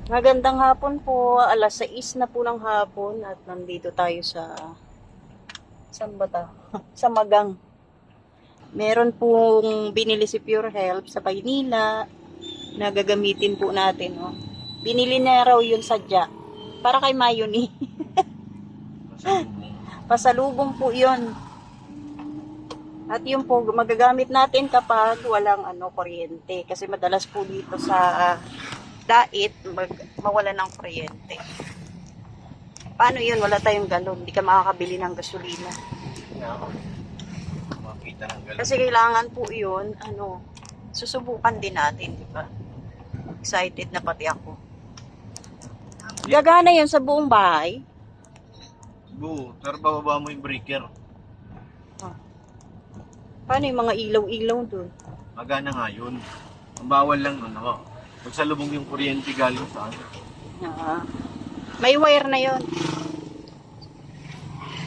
Magandang hapon po. Alas 6 na po ng hapon at nandito tayo sa saan ba ta? Sa Magang. Meron pong binili si Pure Health sa Maynila na gagamitin po natin. Oh. Binili na raw yun sadya. Para kay Mayoni. Pasalubong po yun. At yun po, magagamit natin kapag walang kuryente. Kasi madalas po dito sa dait, mawala ng kuryente. Paano yun? Wala tayong galon. Hindi ka makakabili ng gasolina. Kasi kailangan po yun, susubukan din natin, di ba? Excited na pati ako. Gagana yun sa buong bahay. Pero bababa mo yung breaker. Paano yung mga ilaw-ilaw dun? Magana nga yun. Ang bawal lang, magsalubong yung kuryente galing sa May wire na yon.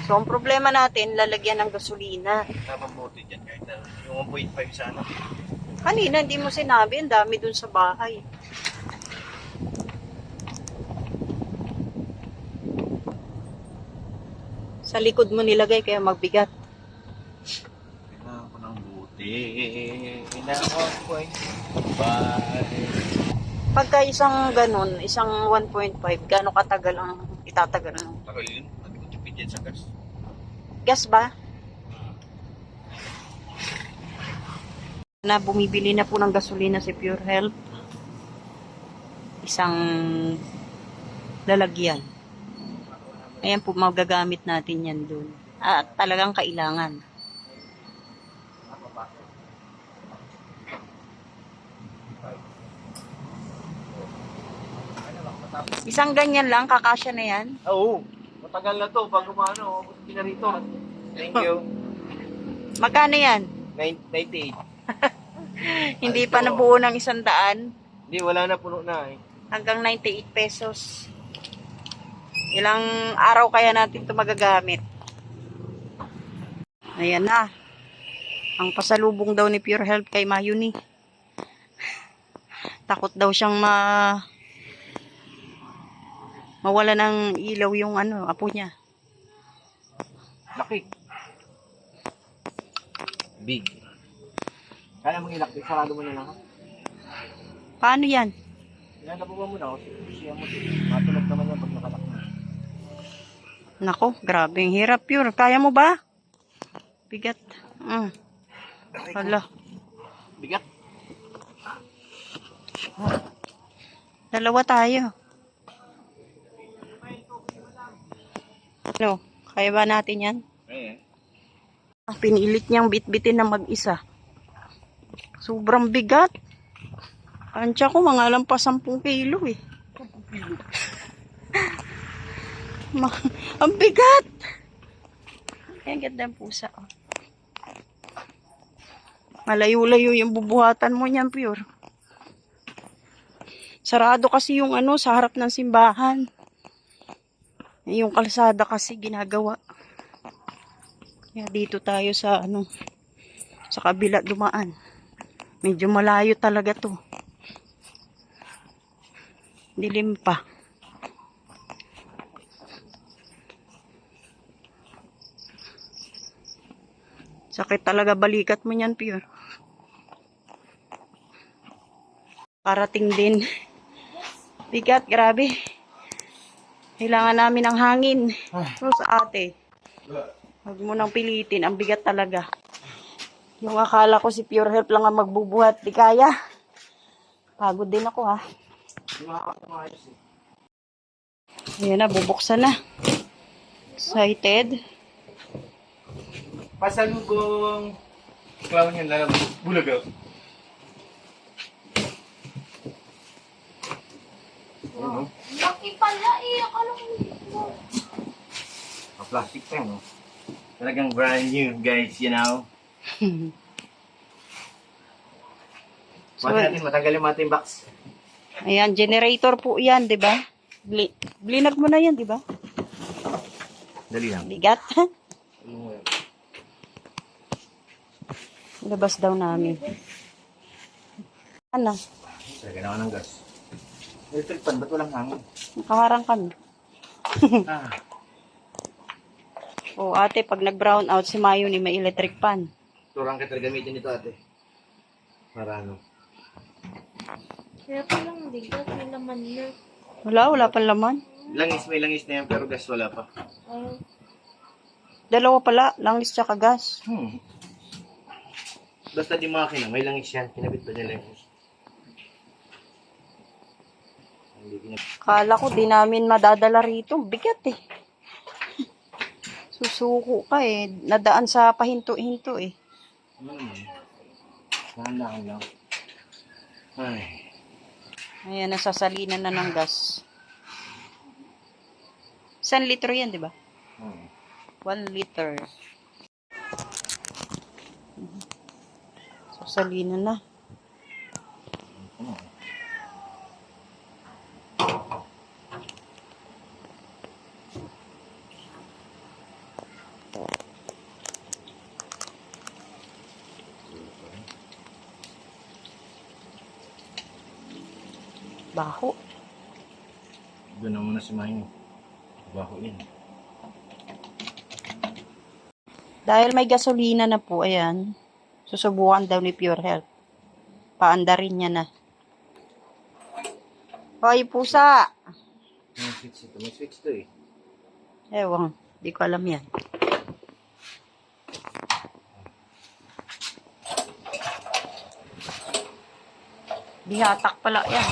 So, ang problema natin, lalagyan ng gasolina. Tamang bote dyan kahit yung 1.5 sana. Kanina, hindi mo sinabi, ang dami dun sa bahay. Sa likod mo nilagay, kaya magbigat. Kailangan ko ng bote. Kailangan ko ay Pagka isang ganun, isang 1.5, gaano katagal ang itatagal? Tagal yun. Hindi ko tipid yan sa gas. Gas ba? Na bumibili na po ng gasolina si Pure Health. Isang lalagyan. Ayan po, magagamit natin yan dun. At talagang kailangan. Isang ganyan lang, kakasya na yan. Oo. Matagal na to. Bago maano, buti na rito. Thank you. Magkano yan? 98. Hindi pa nabuo ng 100. Hindi, wala na, puno na eh. Hanggang 98 pesos. Ilang araw kaya natin ito magagamit? Ayan na. Ang pasalubong daw ni Pure Health kay Mayoni. Takot daw siyang mawala ng ilaw yung apo niya. Laki. Big. Kaya mong ilak, sarado mo na lang. Paano yan? Nalabuhan mo na, siya mo. Matulog naman yan pag nakalak na. Nako, grabe ang hirap Pure. Kaya mo ba? Bigat. Hala. Bigat. Dalawa tayo. Kaya ba natin yan? Pinilit niyang bitbitin na mag-isa. Sobrang bigat. Antya ko, mga lampas 10 kilo eh. 10 kilo. Ang bigat! Ang ganda ng pusa. Oh. Malayo-layo yung bubuhatan mo niyan, Pure. Sarado kasi yung sa harap ng simbahan. Yung kalsada kasi ginagawa. Kaya dito tayo sa sa kabila dumaan. Medyo malayo talaga to. Dilim pa. Sakit talaga balikat mo niyan, Pure. Parating din. Bigat, grabe. Kailangan namin ng hangin. So, sa ate. Huwag mo nang pilitin. Ang bigat talaga. Yung akala ko si Pure Health lang ang magbubuhat. Di kaya. Pagod din ako ha. Ayan na, bubuksan na. Excited. Pasalubong. Clown yan lang. Bulaga. Laki pala eh. Akala ko. Plastic pa yan, Talagang brand new, guys, Pwede natin matanggal yung ating box. Ayan, generator po yan, di ba? Blinag mo na yan, di ba? Dali lang. Bigat. Labas daw namin. Ano? Kailangan ng gas. Electric pan, ba't walang hangin? Nakaharang kami. Ah. O ate, pag nag-brown out si Mayo ni may electric pan. Turang kita gamitin ito ate. Para ano? Kaya palang bigat, may laman na. Wala pang laman. Langis, may langis na yan, pero gas wala pa. Ay, Dalawa pala, langis tsaka gas. Basta di makina, may langis yan. Kinabit pa niya langis. Hindi kinabit. Kala ko di namin madadala rito. Bigat eh. Susuko ka eh. Nadaan sa pahinto-hinto eh. Dahan-dahan lang. Ay. Ayan, nasasalinan na ng gas. 1 litro yan, di ba? 1 liter. Sasalinan na. Baho. Doon na muna si Mayo. Baho yan. Dahil may gasolina na po, ayan. Susubukan daw ni Pure Health. Paandarin niya na. Hoy, pusa! May switch ito. May switch to eh. Ewan, di ko alam yan. Bihatak pala yan.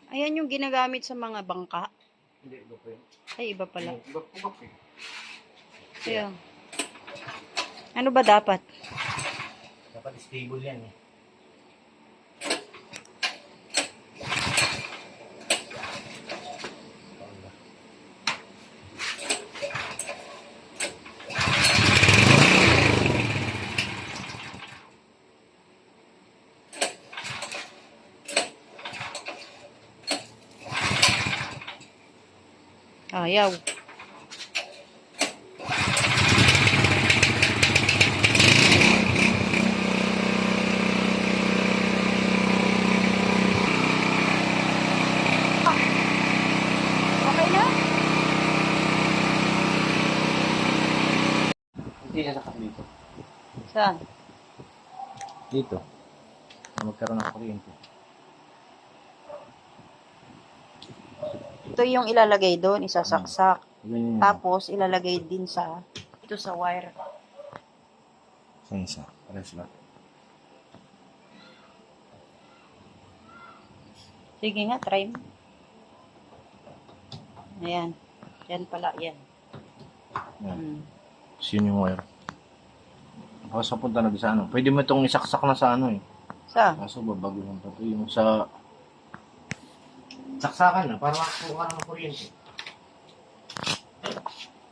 Ayan yung ginagamit sa mga bangka. Hindi, iba pa yun. Ay, iba pala. Iba pa eh. Ayan. Ano ba dapat? Dapat stable yan eh. Ayaw. Okay na? Hindi siya sakat dito. Saan? Dito. Magkaroon ng kuryente. Ito yung ilalagay doon, isasaksak. Ganyan yun. Tapos ilalagay din sa ito sa wire. Saan isa? Pares ba? Sige nga, try mo. Ayan. Yan pala, yan. Yan. Hmm. Tapos yun yung wire. Kaso punta na sa ano. Pwede mo itong isaksak na sa ano eh. Sa? Kaso babaguhan pa ito. Yung sa... Saksakan na para makakuha ng kuryente.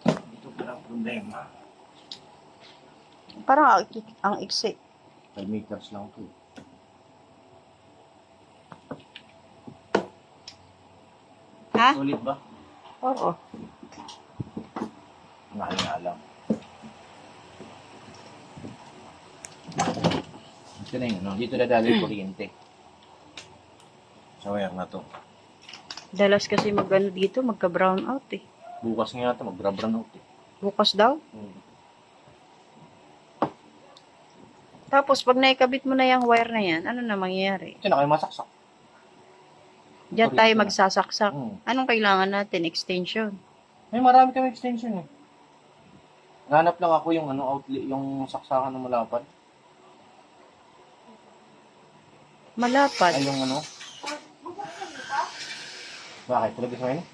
Ito pala ang problema. Parang ang iksi. 5 meters lang ito. Ha? Solid ba? Oo. Ngalang. Ito na yun, no? Dito na dali yung kuryente. Sa wire na to. Dalas kasi magano dito, magka-brown out eh. Bukas nga ito, magbra-brown out eh. Bukas daw. Tapos pag naikabit mo na yung wire na yan, ano na mangyayari? Ito na kayo masaksak. Diyan tayo magsasaksak. Anong kailangan natin? Extension. May marami kami extension eh. Hanap lang ako yung ano outlet, yung saksakan ng malapad. Malapad. Ay yung ano. Bakit? Tulad sa ngayon?